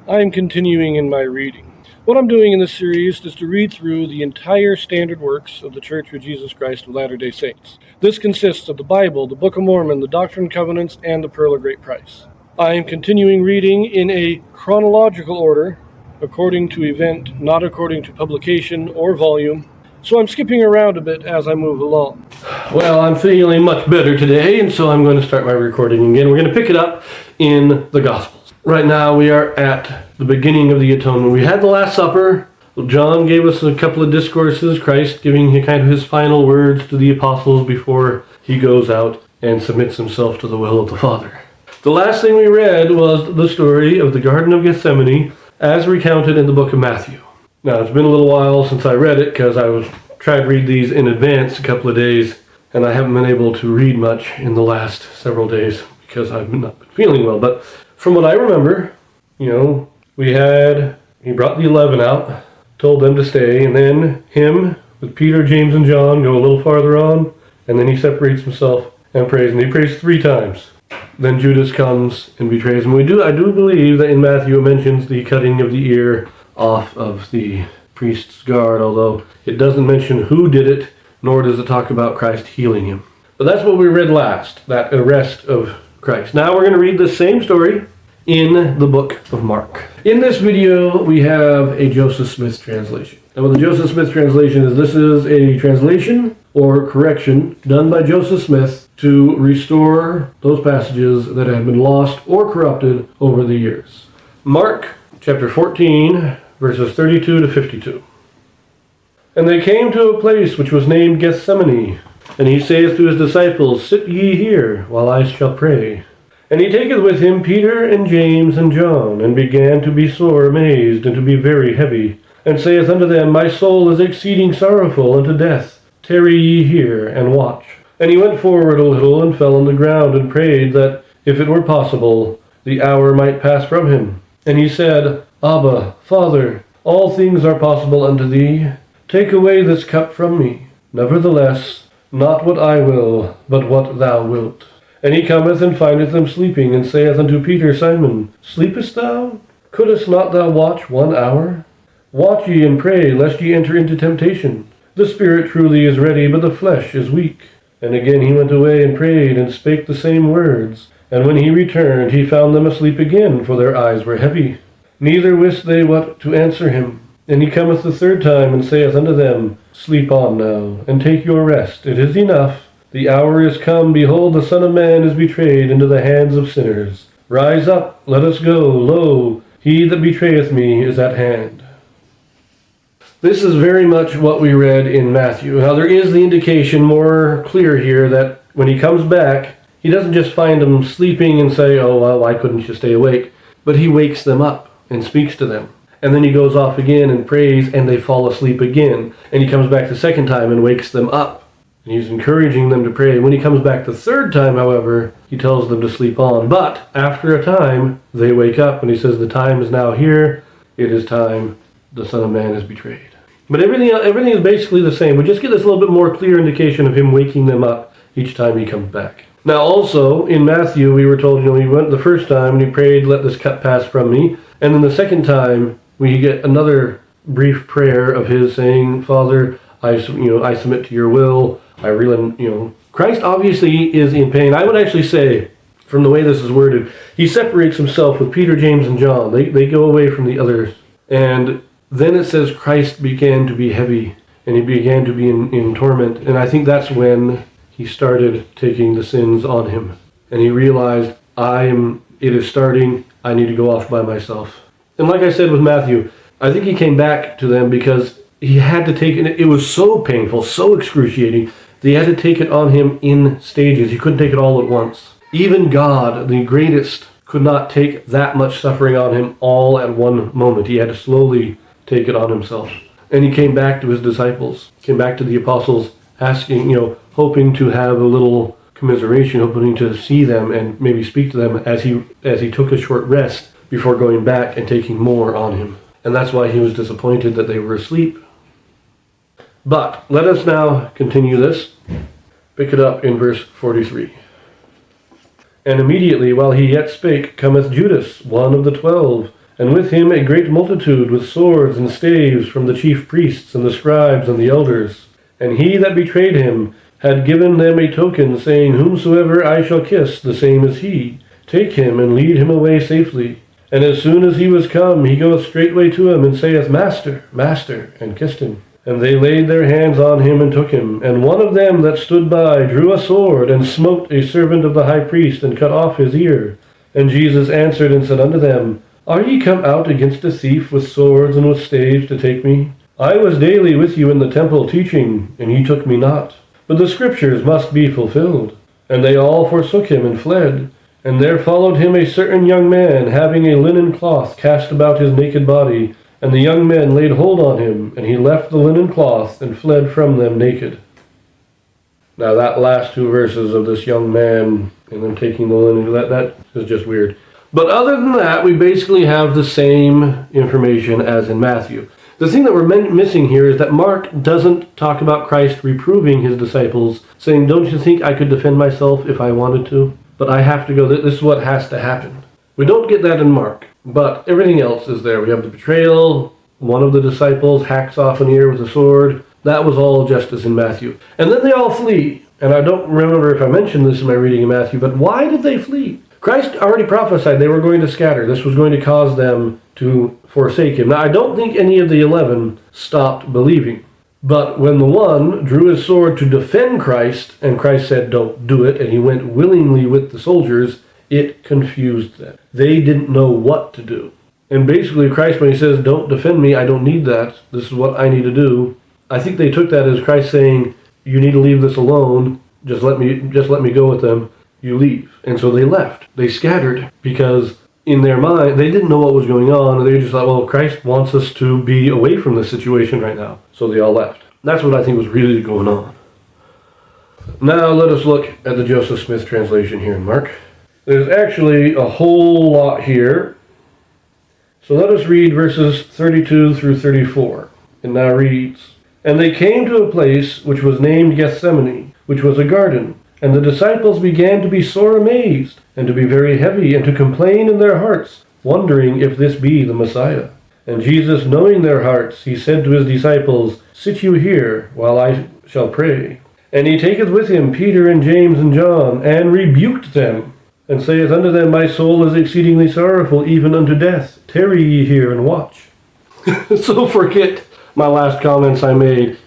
I am continuing in my reading. What I'm doing in this series is to read through the entire standard works of the Church of Jesus Christ of Latter-day Saints. This consists of the Bible, the Book of Mormon, the Doctrine and Covenants, and the Pearl of Great Price. I am continuing reading in a chronological order, according to event, not according to publication or volume, so I'm skipping around a bit as I move along. Well, I'm feeling much better today, and so I'm going to start my recording again. We're going to pick it up in the Gospels. Right now we are at the beginning of the atonement. We had the Last Supper. John gave us a couple of discourses, Christ giving kind of his final words to the apostles before he goes out and submits himself to the will of the Father. The last thing we read was the story of the Garden of Gethsemane as recounted in the book of Matthew. Now, it's been a little while since I read it because I was trying to read these in advance a couple of days, and I haven't been able to read much in the last several days because I've not been feeling well. But from what I remember, he brought the 11 out, told them to stay, and then him with Peter, James, and John go a little farther on, and then he separates himself and prays, and he prays 3 times. Then Judas comes and betrays him. I do believe that in Matthew it mentions the cutting of the ear off of the priest's guard, although it doesn't mention who did it, nor does it talk about Christ healing him. But that's what we read last, that arrest of Christ. Now we're going to read the same story in the book of Mark. In this video, we have a Joseph Smith translation. And what the Joseph Smith translation is, this is a translation or correction done by Joseph Smith to restore those passages that have been lost or corrupted over the years. Mark chapter 14, verses 32 to 52. And they came to a place which was named Gethsemane, and he saith to his disciples, Sit ye here, while I shall pray. And he taketh with him Peter and James and John, and began to be sore amazed, and to be very heavy, and saith unto them, My soul is exceeding sorrowful unto death. Tarry ye here, and watch. And he went forward a little, and fell on the ground, and prayed that, if it were possible, the hour might pass from him. And he said, Abba, Father, all things are possible unto thee. Take away this cup from me. Nevertheless, not what I will, but what thou wilt. And he cometh and findeth them sleeping, and saith unto Peter, Simon, Sleepest thou? Couldst not thou watch 1 hour? Watch ye and pray, lest ye enter into temptation. The spirit truly is ready, but the flesh is weak. And again he went away and prayed, and spake the same words. And when he returned, he found them asleep again, for their eyes were heavy. Neither wist they what to answer him. And he cometh the 3rd time, and saith unto them, Sleep on now, and take your rest. It is enough. The hour is come. Behold, the Son of Man is betrayed into the hands of sinners. Rise up, let us go. Lo, he that betrayeth me is at hand. This is very much what we read in Matthew. Now, there is the indication more clear here that when he comes back, he doesn't just find them sleeping and say, Oh, well, why couldn't you stay awake? But he wakes them up and speaks to them. And then he goes off again and prays, and they fall asleep again. And he comes back the 2nd time and wakes them up. And he's encouraging them to pray. And when he comes back the 3rd time, however, he tells them to sleep on. But after a time, they wake up, and he says, The time is now here. It is time. The Son of Man is betrayed. But everything is basically the same. We just get this little bit more clear indication of him waking them up each time he comes back. Now also, in Matthew, we were told, he went the 1st time and he prayed, Let this cup pass from me. And then the 2nd time, we get another brief prayer of his saying, Father, I submit to your will. I really, Christ obviously is in pain. I would actually say, from the way this is worded, he separates himself with Peter, James, and John. They go away from the others. And then it says Christ began to be heavy, and he began to be in torment. And I think that's when he started taking the sins on him. And he realized, it is starting, I need to go off by myself. And like I said with Matthew, I think he came back to them because he had to take it. It was so painful, so excruciating, that he had to take it on him in stages. He couldn't take it all at once. Even God, the greatest, could not take that much suffering on him all at one moment. He had to slowly take it on himself. And he came back to his disciples, came back to the apostles, asking, hoping to have a little commiseration, hoping to see them and maybe speak to them as he took a short rest before going back and taking more on him. And that's why he was disappointed that they were asleep. But let us now continue this. Pick it up in verse 43. And immediately while he yet spake, cometh Judas, one of the 12, and with him a great multitude with swords and staves from the chief priests and the scribes and the elders. And he that betrayed him had given them a token, saying, Whomsoever I shall kiss, the same is he. Take him, and lead him away safely. And as soon as he was come, he goeth straightway to him, and saith, Master, Master, and kissed him. And they laid their hands on him, and took him. And one of them that stood by drew a sword, and smote a servant of the high priest, and cut off his ear. And Jesus answered and said unto them, Are ye come out against a thief with swords and with staves to take me? I was daily with you in the temple teaching, and ye took me not. But the scriptures must be fulfilled. And they all forsook him and fled. And there followed him a certain young man, having a linen cloth cast about his naked body. And the young men laid hold on him, and he left the linen cloth, and fled from them naked. Now that last two verses of this young man, and them taking the linen, that is just weird. But other than that, we basically have the same information as in Matthew. The thing that we're missing here is that Mark doesn't talk about Christ reproving his disciples, saying, Don't you think I could defend myself if I wanted to? But I have to go, this is what has to happen. We don't get that in Mark, but everything else is there. We have the betrayal, one of the disciples hacks off an ear with a sword. That was all just as in Matthew. And then they all flee. And I don't remember if I mentioned this in my reading in Matthew, but why did they flee? Christ already prophesied they were going to scatter. This was going to cause them to forsake him. Now, I don't think any of the 11 stopped believing. But when the one drew his sword to defend Christ, and Christ said, Don't do it, and he went willingly with the soldiers, it confused them. They didn't know what to do. And basically, Christ, when he says, Don't defend me, I don't need that. This is what I need to do. I think they took that as Christ saying, You need to leave this alone. Just let me go with them. You leave. And so they left. They scattered because in their mind, they didn't know what was going on. They just thought, well, Christ wants us to be away from this situation right now. So they all left. That's what I think was really going on. Now let us look at the Joseph Smith translation here in Mark. There's actually a whole lot here. So let us read verses 32 through 34. It now reads, And they came to a place which was named Gethsemane, which was a garden. And the disciples began to be sore amazed, and to be very heavy, and to complain in their hearts, wondering if this be the Messiah. And Jesus, knowing their hearts, he said to his disciples, Sit you here, while I shall pray. And he taketh with him Peter and James and John, and rebuked them, and saith unto them, My soul is exceedingly sorrowful, even unto death. Tarry ye here and watch. So forget my last comments I made.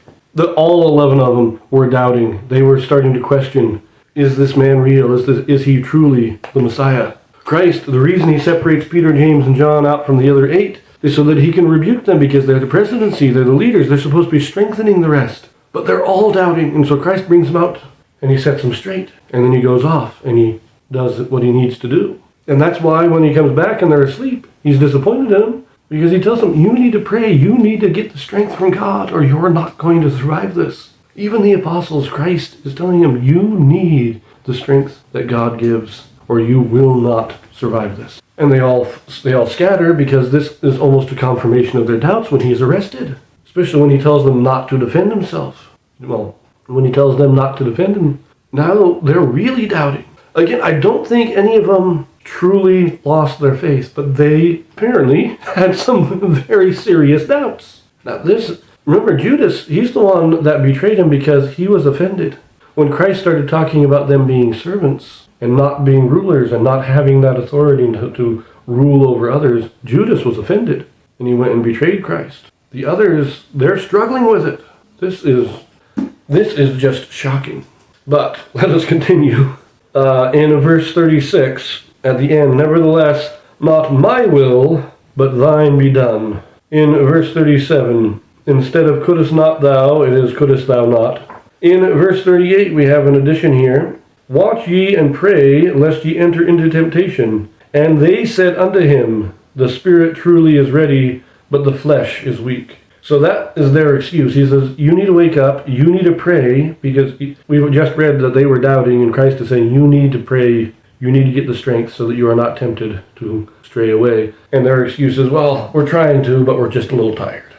All 11 of them were doubting. They were starting to question, is this man real? Is he truly the Messiah? Christ, the reason he separates Peter, James, and John out from the other 8 is so that he can rebuke them because they're the presidency, they're the leaders, they're supposed to be strengthening the rest. But they're all doubting, and so Christ brings them out, and he sets them straight. And then he goes off, and he does what he needs to do. And that's why when he comes back and they're asleep, he's disappointed in them. Because he tells them, you need to pray, you need to get the strength from God, or you're not going to survive this. Even the apostles, Christ is telling them, you need the strength that God gives, or you will not survive this. And they all scatter because this is almost a confirmation of their doubts when he is arrested. Especially when he tells them not to defend himself. Well, when he tells them not to defend him, now they're really doubting. Again, I don't think any of them truly lost their faith, but they apparently had some very serious doubts. Now remember Judas, he's the one that betrayed him because he was offended. When Christ started talking about them being servants and not being rulers and not having that authority to rule over others, Judas was offended and he went and betrayed Christ. The others, they're struggling with it. This is just shocking. But let us continue. In verse 36, at the end, nevertheless, not my will, but thine be done. In verse 37, instead of couldest not thou, it is couldest thou not. In verse 38, we have an addition here. Watch ye and pray, lest ye enter into temptation. And they said unto him, the spirit truly is ready, but the flesh is weak. So that is their excuse. He says, you need to wake up, you need to pray, because we just read that they were doubting, and Christ is saying, you need to pray, you need to get the strength so that you are not tempted to stray away. And their excuse is, well, we're trying to, but we're just a little tired.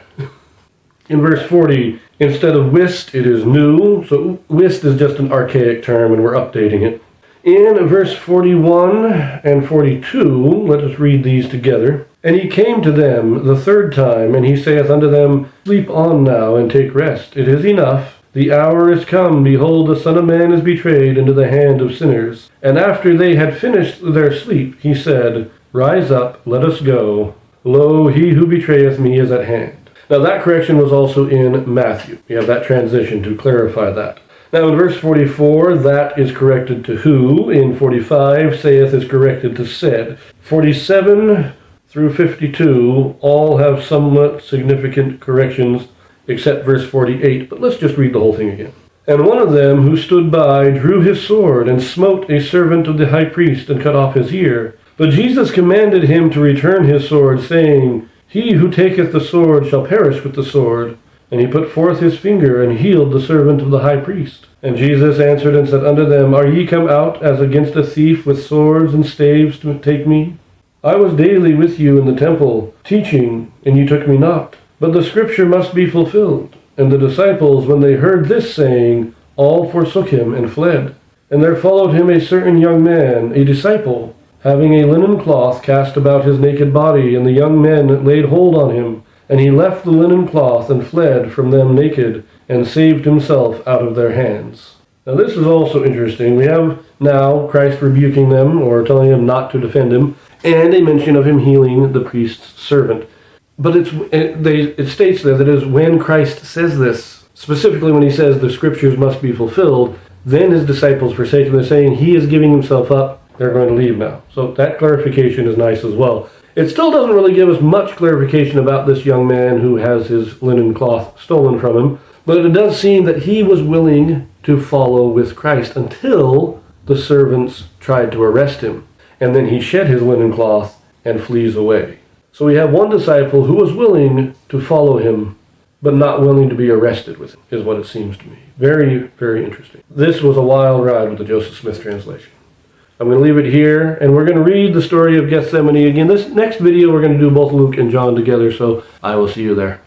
In verse 40, instead of wist, it is new. So wist is just an archaic term, and we're updating it. In verse 41 and 42, let us read these together. And he came to them the third time, and he saith unto them, Sleep on now, and take rest. It is enough. The hour is come. Behold, the Son of Man is betrayed into the hand of sinners. And after they had finished their sleep, he said, Rise up, let us go. Lo, he who betrayeth me is at hand. Now that correction was also in Matthew. We have that transition to clarify that. Now in verse 44, that is corrected to who. In 45, saith is corrected to said. 47 through 52 all have somewhat significant corrections, except verse 48. But let's just read the whole thing again. And one of them who stood by drew his sword, and smote a servant of the high priest, and cut off his ear. But Jesus commanded him to return his sword, saying, He who taketh the sword shall perish with the sword. And he put forth his finger, and healed the servant of the high priest. And Jesus answered and said unto them, Are ye come out as against a thief with swords and staves to take me? I was daily with you in the temple, teaching, and ye took me not. But the scripture must be fulfilled. And the disciples, when they heard this saying, all forsook him and fled. And there followed him a certain young man, a disciple, having a linen cloth cast about his naked body, and the young men laid hold on him. And he left the linen cloth and fled from them naked, and saved himself out of their hands. Now this is also interesting. We have now Christ rebuking them, or telling them not to defend him, and a mention of him healing the priest's servant. But it states there that it is when Christ says this, specifically when he says the scriptures must be fulfilled, then his disciples forsake him. They're saying he is giving himself up. They're going to leave now. So that clarification is nice as well. It still doesn't really give us much clarification about this young man who has his linen cloth stolen from him, but it does seem that he was willing to follow with Christ until the servants tried to arrest him. And then he shed his linen cloth and flees away. So we have one disciple who was willing to follow him, but not willing to be arrested with him, is what it seems to me. Very, very interesting. This was a wild ride with the Joseph Smith translation. I'm going to leave it here, and we're going to read the story of Gethsemane again. This next video, we're going to do both Luke and John together, so I will see you there.